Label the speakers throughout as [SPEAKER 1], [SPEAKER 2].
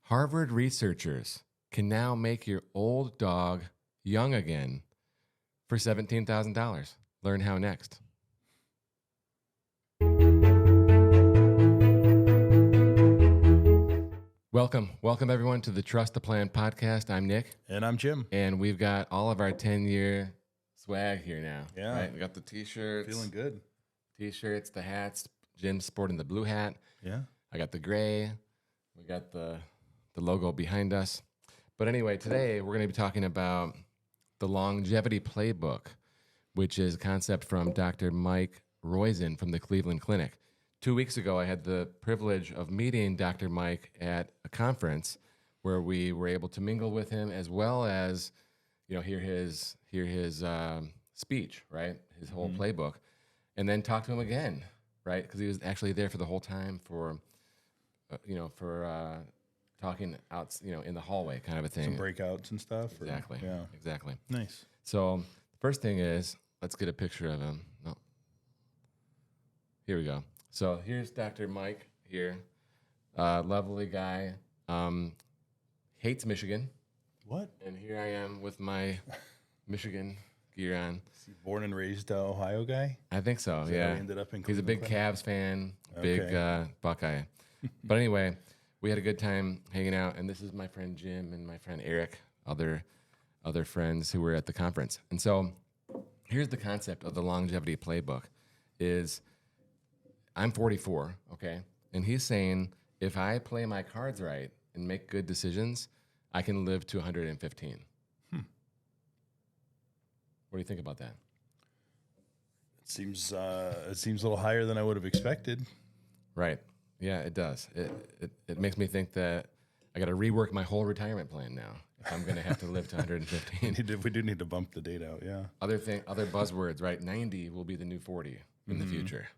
[SPEAKER 1] Harvard researchers can now make your old dog young again for $17,000. Learn how next. Welcome everyone to the Trust the Plan podcast. I'm Nick.
[SPEAKER 2] And I'm Jim.
[SPEAKER 1] And we've got all of our 10-year swag here now.
[SPEAKER 2] Yeah.
[SPEAKER 1] Right? We got the t-shirts.
[SPEAKER 2] Feeling good.
[SPEAKER 1] T-shirts, the hats. Jim's sporting the blue hat.
[SPEAKER 2] Yeah.
[SPEAKER 1] I got the gray. We got the logo behind us. But anyway, today we're going to be talking about the longevity playbook, which is a concept from Dr. Mike Roizen from the Cleveland Clinic. 2 weeks ago, I had the privilege of meeting Dr. Mike at a conference where we were able to mingle with him, as well as, hear his speech, right? His whole playbook, and then talk to him again, right? Because he was actually there for the whole time for talking out, in the hallway, kind of a thing.
[SPEAKER 2] Some breakouts and stuff.
[SPEAKER 1] Exactly.
[SPEAKER 2] Yeah.
[SPEAKER 1] Exactly.
[SPEAKER 2] Nice.
[SPEAKER 1] So the first thing is, let's get a picture of him. No. Here we go. So here's Dr. Mike here. Lovely guy. Hates Michigan.
[SPEAKER 2] What?
[SPEAKER 1] And here I am with my Michigan gear on.
[SPEAKER 2] Is he born and raised Ohio guy?
[SPEAKER 1] I think so,
[SPEAKER 2] Is that
[SPEAKER 1] yeah.
[SPEAKER 2] how he ended up in
[SPEAKER 1] He's a big
[SPEAKER 2] Cleveland?
[SPEAKER 1] Cavs fan,
[SPEAKER 2] Okay.
[SPEAKER 1] big Buckeye. But anyway, we had a good time hanging out, and this is my friend Jim and my friend Eric, other friends who were at the conference. And so here's the concept of the longevity playbook is I'm 44, okay? And he's saying if I play my cards right and make good decisions, I can live to 115. What do you think about that?
[SPEAKER 2] It seems a little higher than I would have expected.
[SPEAKER 1] Right. Yeah, it does. It makes me think that I got to rework my whole retirement plan now if I'm going to have to live to 115.
[SPEAKER 2] We do need to bump the date out, yeah.
[SPEAKER 1] Other buzzwords, right? 90 will be the new 40 in the future.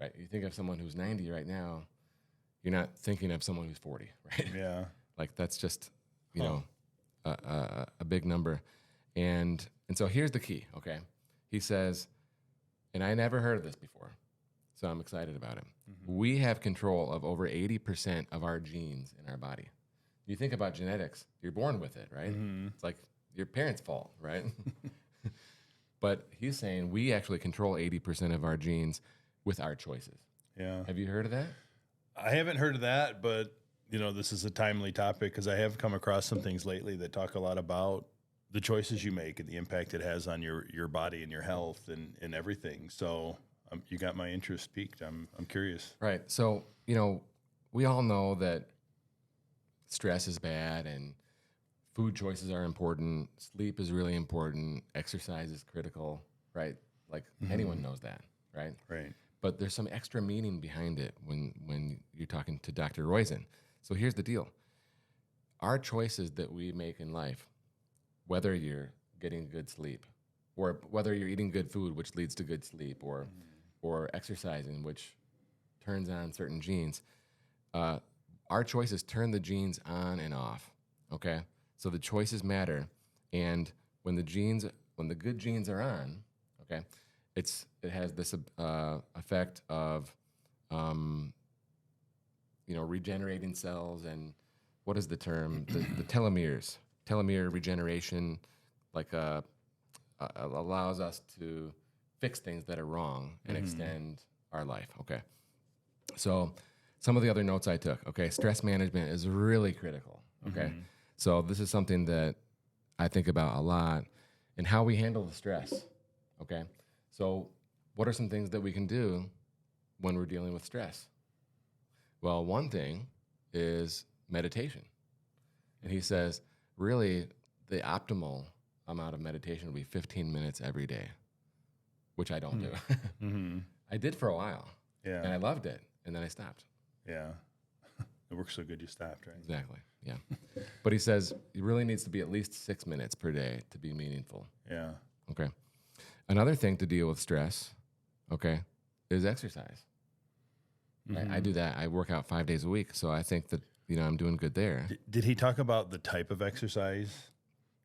[SPEAKER 1] Right? You think of someone who's 90 right now, you're not thinking of someone who's 40, right?
[SPEAKER 2] Yeah.
[SPEAKER 1] Like that's just, a big number. And so here's the key, okay? He says, and I never heard of this before, so I'm excited about it. We have control of over 80% of our genes in our body. You think about genetics, you're born with it, right? It's like your parents' fault, right? But he's saying we actually control 80% of our genes with our choices.
[SPEAKER 2] Yeah.
[SPEAKER 1] Have you heard of that?
[SPEAKER 2] I haven't heard of that, but, this is a timely topic because I have come across some things lately that talk a lot about the choices you make and the impact it has on your body and your health and everything. So you got my interest piqued. I'm curious.
[SPEAKER 1] Right. So, we all know that stress is bad and food choices are important. Sleep is really important. Exercise is critical, right? Like anyone knows that, right?
[SPEAKER 2] Right.
[SPEAKER 1] But there's some extra meaning behind it when you're talking to Dr. Roizen. So here's the deal. Our choices that we make in life, whether you're getting good sleep or whether you're eating good food, which leads to good sleep, or exercising, which turns on certain genes, our choices turn the genes on and off, okay? So the choices matter, and when the good genes are on, okay, it has this effect of, regenerating cells and what is the term? The telomeres. Telomere regeneration, allows us to fix things that are wrong and extend our life. Okay. So some of the other notes I took. Okay. Stress management is really critical. Okay. So this is something that I think about a lot and how we handle the stress. Okay. So what are some things that we can do when we're dealing with stress? Well, one thing is meditation. And he says, really, the optimal amount of meditation would be 15 minutes every day, which I don't do. I did for a while, and I loved it, and then I stopped.
[SPEAKER 2] Yeah. It works so good you stopped, right?
[SPEAKER 1] Exactly, yeah. But he says it really needs to be at least 6 minutes per day to be meaningful.
[SPEAKER 2] Yeah.
[SPEAKER 1] Okay. Another thing to deal with stress, okay, is exercise. I do that. I work out 5 days a week, so I think that, I'm doing good there.
[SPEAKER 2] Did he talk about the type of exercise?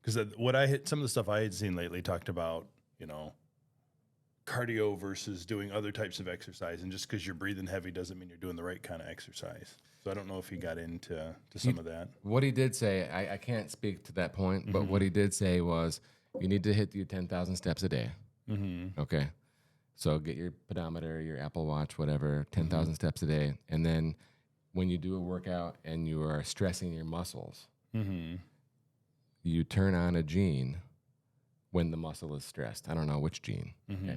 [SPEAKER 2] Because some of the stuff I had seen lately talked about, cardio versus doing other types of exercise. And just because you're breathing heavy doesn't mean you're doing the right kind of exercise. So I don't know if he got into some of that.
[SPEAKER 1] What he did say, I can't speak to that point, but what he did say was you need to hit your 10,000 steps a day.
[SPEAKER 2] Mm-hmm.
[SPEAKER 1] Okay. So get your pedometer, your Apple Watch, whatever, 10,000 steps a day. And then when you do a workout and you are stressing your muscles, you turn on a gene when the muscle is stressed. I don't know which gene. Okay.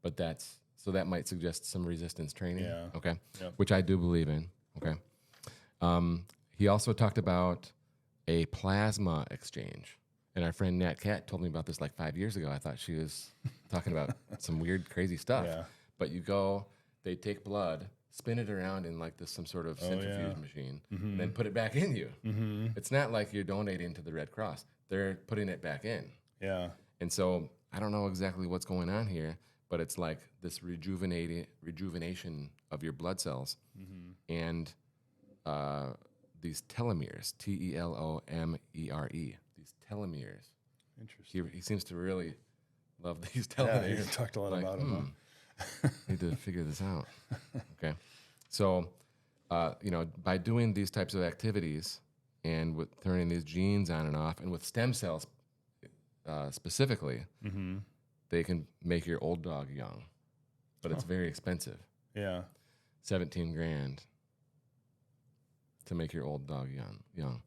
[SPEAKER 1] But that might suggest some resistance training.
[SPEAKER 2] Yeah.
[SPEAKER 1] Okay.
[SPEAKER 2] Yep.
[SPEAKER 1] Which I do believe in. Okay. He also talked about a plasma exchange. And our friend Nat Cat told me about this like 5 years ago. I thought she was talking about some weird, crazy stuff.
[SPEAKER 2] Yeah.
[SPEAKER 1] But they take blood, spin it around in like some sort of centrifuge machine, and then put it back in you. It's not like you're donating to the Red Cross. They're putting it back in.
[SPEAKER 2] Yeah.
[SPEAKER 1] And so I don't know exactly what's going on here, but it's like this rejuvenation of your blood cells and these telomeres, telomere, these telomeres.
[SPEAKER 2] Interesting.
[SPEAKER 1] He seems to really love these
[SPEAKER 2] Yeah,
[SPEAKER 1] telomeres.
[SPEAKER 2] you talked a lot about them.
[SPEAKER 1] Need to figure this out. Okay. So, by doing these types of activities and with turning these genes on and off and with stem cells specifically, they can make your old dog young, but it's very expensive.
[SPEAKER 2] Yeah.
[SPEAKER 1] 17 grand to make your old dog young.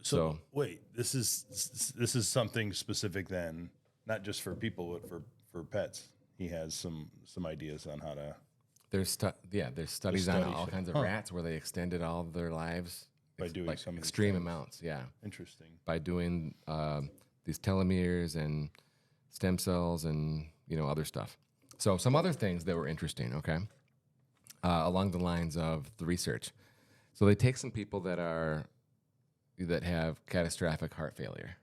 [SPEAKER 2] So wait, this is something specific then, not just for people, but for pets. He has some ideas on how to.
[SPEAKER 1] There's studies on all kinds of rats where they extended all their lives
[SPEAKER 2] by doing
[SPEAKER 1] like
[SPEAKER 2] some
[SPEAKER 1] extreme amounts. Yeah.
[SPEAKER 2] Interesting.
[SPEAKER 1] By doing these telomeres and stem cells and other stuff. So some other things that were interesting. Okay, along the lines of the research. So they take some people that have catastrophic heart failure,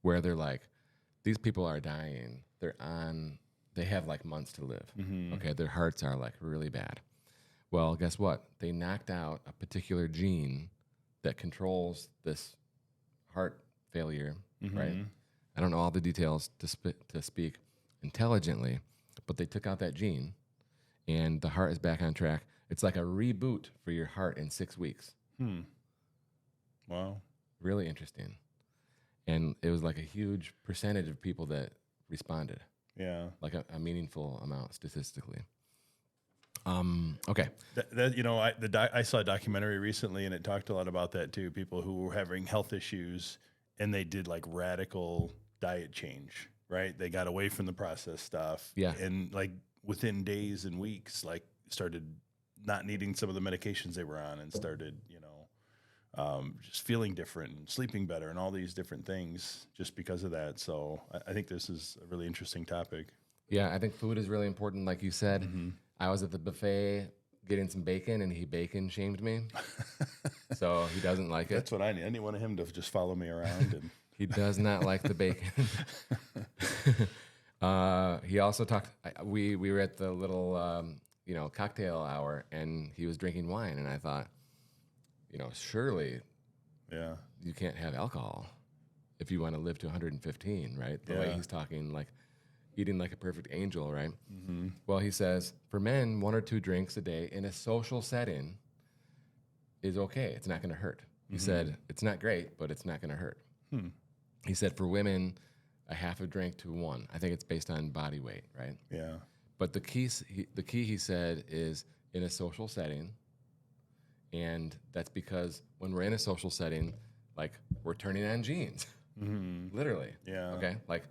[SPEAKER 1] where they're like, these people are dying. They have like months to live. Okay, their hearts are like really bad. Well, guess what? They knocked out a particular gene that controls this heart failure, right? I don't know all the details to speak intelligently, but they took out that gene, and the heart is back on track. It's like a reboot for your heart in 6 weeks.
[SPEAKER 2] Wow.
[SPEAKER 1] Really interesting. And it was like a huge percentage of people that responded.
[SPEAKER 2] Yeah.
[SPEAKER 1] Like a meaningful amount statistically. Okay.
[SPEAKER 2] I saw a documentary recently, and it talked a lot about that too. People who were having health issues, and they did like radical diet change, right? They got away from the processed stuff.
[SPEAKER 1] Yeah.
[SPEAKER 2] And like within days and weeks, like started not needing some of the medications they were on and started, just feeling different and sleeping better and all these different things just because of that. So I think this is a really interesting topic.
[SPEAKER 1] Yeah, I think food is really important. Like you said, I was at the buffet getting some bacon, and he bacon shamed me. So he doesn't like it.
[SPEAKER 2] That's what I need. I didn't want him to just follow me around. And
[SPEAKER 1] He does not like the bacon. He also talked. We were at the little cocktail hour, and he was drinking wine, and I thought, surely, you can't have alcohol if you want to live to 115, right? The way he's talking, like eating like a perfect angel, right? Well, he says for men, 1 or 2 drinks a day in a social setting is okay. It's not going to hurt. He said it's not great, but it's not going to hurt. He said for women, a half a drink to 1. I think it's based on body weight, right?
[SPEAKER 2] Yeah.
[SPEAKER 1] But the key he said is in a social setting, and that's because when we're in a social setting, like we're turning on genes, literally.
[SPEAKER 2] Yeah.
[SPEAKER 1] Okay. Like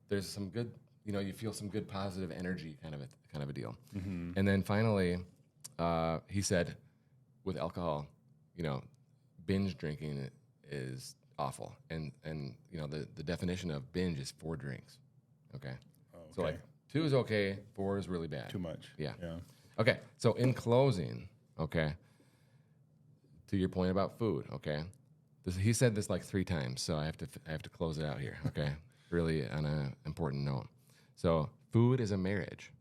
[SPEAKER 1] there's some good, you feel some good positive energy, kind of a deal. And then finally, he said, with alcohol, binge drinking is awful, and the definition of binge is 4 drinks. Okay. So like 2 is okay, 4 is really bad.
[SPEAKER 2] Too much.
[SPEAKER 1] Yeah.
[SPEAKER 2] Yeah.
[SPEAKER 1] Okay. So in closing, okay, to your point about food, okay, he said this like 3 times, so I have to close it out here. Okay. Really on an important note. So food is a marriage.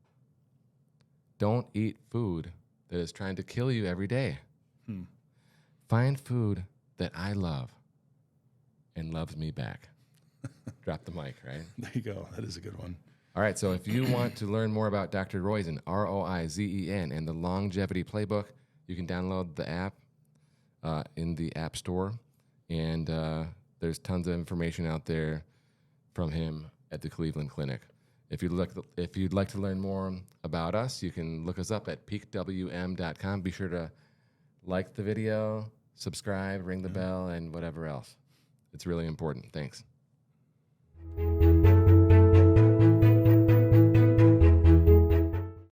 [SPEAKER 1] Don't eat food that is trying to kill you every day. Find food that I love and loves me back. Drop the mic, right?
[SPEAKER 2] There you go. That is a good one.
[SPEAKER 1] All right, so if you want to learn more about Dr. Roizen, Roizen, and the Longevity Playbook, you can download the app in the App Store. And there's tons of information out there from him at the Cleveland Clinic. If you'd like to learn more about us, you can look us up at peakwm.com. Be sure to like the video, subscribe, ring the bell, and whatever else. It's really important. Thanks.